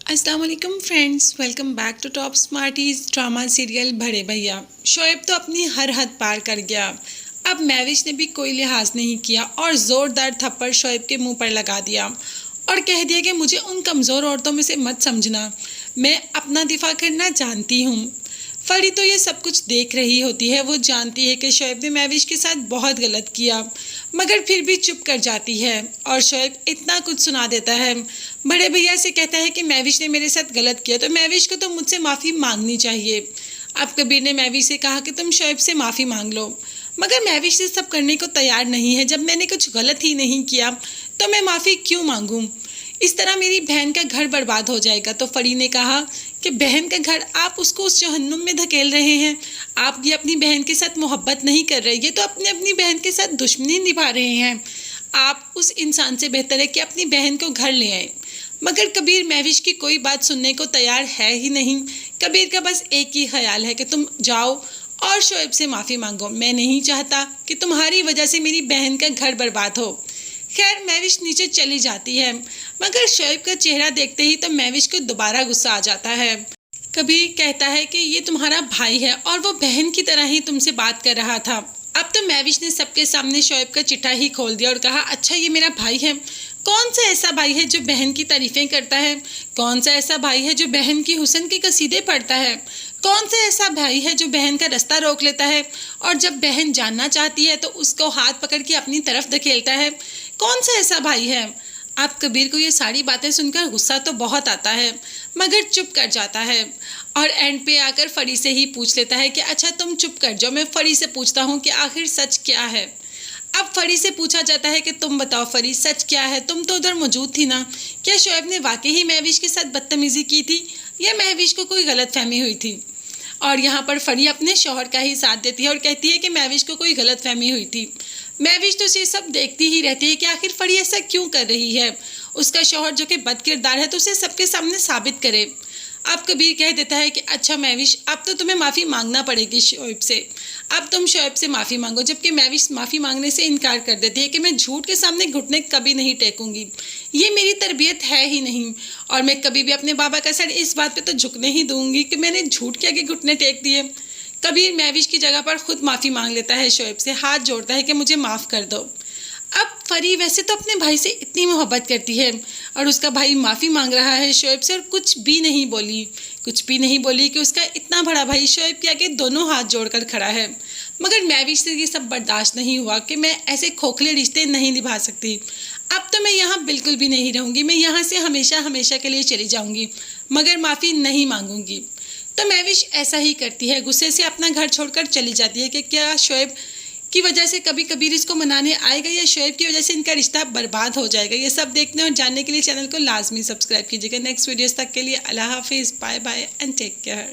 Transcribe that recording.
अस्सलाम वालेकुम friends, welcome back to top smarties drama serial बड़े भैया। शोएब तो अपनी हर हद पार कर गया। अब महविश ने भी कोई लिहाज नहीं किया और ज़ोरदार थप्पड़ शोएब के मुंह पर लगा दिया और कह दिया कि मुझे उन कमज़ोर औरतों में से मत समझना, मैं अपना दिफा करना जानती हूँ। फरी तो ये सब कुछ देख रही होती है। वो जानती है कि शोएब ने महविश के साथ बहुत गलत किया, मगर फिर भी चुप कर जाती है और शोएब इतना कुछ सुना देता है। बड़े भैया से कहता है कि महविश ने मेरे साथ गलत किया तो महविश को तो मुझसे माफ़ी मांगनी चाहिए। अब कबीर ने महविश से कहा कि तुम शोएब से माफ़ी मांग लो, मगर महविश से सब करने को तैयार नहीं है। जब मैंने कुछ गलत ही नहीं किया तो मैं माफ़ी क्यों मांगूं? इस तरह मेरी बहन का घर बर्बाद हो जाएगा। तो फरी ने कहा कि बहन का घर, आप उसको उस जहन्नुम में धकेल रहे हैं। आप ये अपनी बहन के साथ मोहब्बत नहीं कर रहे, ये तो अपनी अपनी बहन के साथ दुश्मनी निभा रहे हैं। आप उस इंसान से बेहतर है कि अपनी बहन को घर ले आए। मगर कबीर महविश की कोई बात सुनने को तैयार है ही नहीं। कबीर का बस एक ही ख्याल है कि तुम जाओ और शोएब से माफ़ी मांगो। मैं नहीं चाहता कि तुम्हारी वजह से मेरी बहन का घर बर्बाद हो। खैर महविश नीचे चली जाती है, मगर शोएब का चेहरा देखते ही तो महविश को दोबारा गुस्सा आ जाता है। कबीर कहता है कि ये तुम्हारा भाई है और वो बहन की तरह ही तुमसे बात कर रहा था। अब तो महविश ने सबके सामने शोएब का चिट्ठा ही खोल दिया और कहा, अच्छा ये मेरा भाई है। कौन सा ऐसा भाई है जो बहन की तारीफें करता है? कौन सा ऐसा भाई है जो बहन की हुस्न के कसीदे पढ़ता है? कौन सा ऐसा भाई है जो बहन का रास्ता रोक लेता है और जब बहन जानना चाहती है तो उसको हाथ पकड़ के अपनी तरफ धकेलता है? कौन सा ऐसा भाई है? अब कबीर को ये सारी बातें सुनकर गुस्सा तो बहुत आता है, मगर चुप कर जाता है और एंड पे आकर फरी से ही पूछ लेता है कि अच्छा तुम चुप कर जाओ, मैं फरी से पूछता हूँ कि आखिर सच क्या है। अब फरी से पूछा जाता है कि तुम बताओ फरी, सच क्या है? तुम तो उधर मौजूद थी ना। क्या शोएब ने वाकई ही महविश के साथ बदतमीजी की थी या महविश को कोई गलतफहमी हुई थी? और यहाँ पर फरी अपने शौहर का ही साथ देती है और कहती है कि महविश को कोई गलतफहमी हुई थी। महविश तो ये सब देखती ही रहती है कि आखिर फरी ऐसा क्यों कर रही है। उसका शौहर जो कि बदकिरदार है तो उसे सबके सामने साबित करे। अब कबीर कह देता है कि अच्छा महविश, अब तो तुम्हें माफ़ी मांगना पड़ेगी शोएब से। अब तुम शोएब से माफ़ी मांगो। जबकि महविश माफ़ी मांगने से इनकार कर देती है कि मैं झूठ के सामने घुटने कभी नहीं टेकूंगी, ये मेरी तरबियत है ही नहीं और मैं कभी भी अपने बाबा का सर इस बात पे तो झुकने ही दूंगी कि मैंने झूठ के आगे घुटने टेक दिए। कबीर महविश की जगह पर खुद माफ़ी मांग लेता है, शोएब से हाथ जोड़ता है कि मुझे माफ़ कर दो। अब फरी वैसे तो अपने भाई से इतनी मोहब्बत करती है और उसका भाई माफ़ी मांग रहा है शोएब से और कुछ भी नहीं बोली कि उसका इतना बड़ा भाई शोएब के आगे दोनों हाथ जोड़कर खड़ा है। मगर महविश से ये सब बर्दाश्त नहीं हुआ कि मैं ऐसे खोखले रिश्ते नहीं निभा सकती। अब तो मैं यहाँ बिल्कुल भी नहीं रहूँगी, मैं यहाँ से हमेशा हमेशा के लिए चली जाऊँगी, मगर माफ़ी नहीं मांगूंगी। तो महविश ऐसा ही करती है, गुस्से से अपना घर छोड़कर चली जाती है कि क्या शोएब की वजह से कभी कबीर इसको मनाने आएगा या शोएब की वजह से इनका रिश्ता बर्बाद हो जाएगा। ये सब देखने और जानने के लिए चैनल को लाजमी सब्सक्राइब कीजिएगा। नेक्स्ट वीडियोस तक के लिए अल्लाह हाफिज़, bye bye and take care.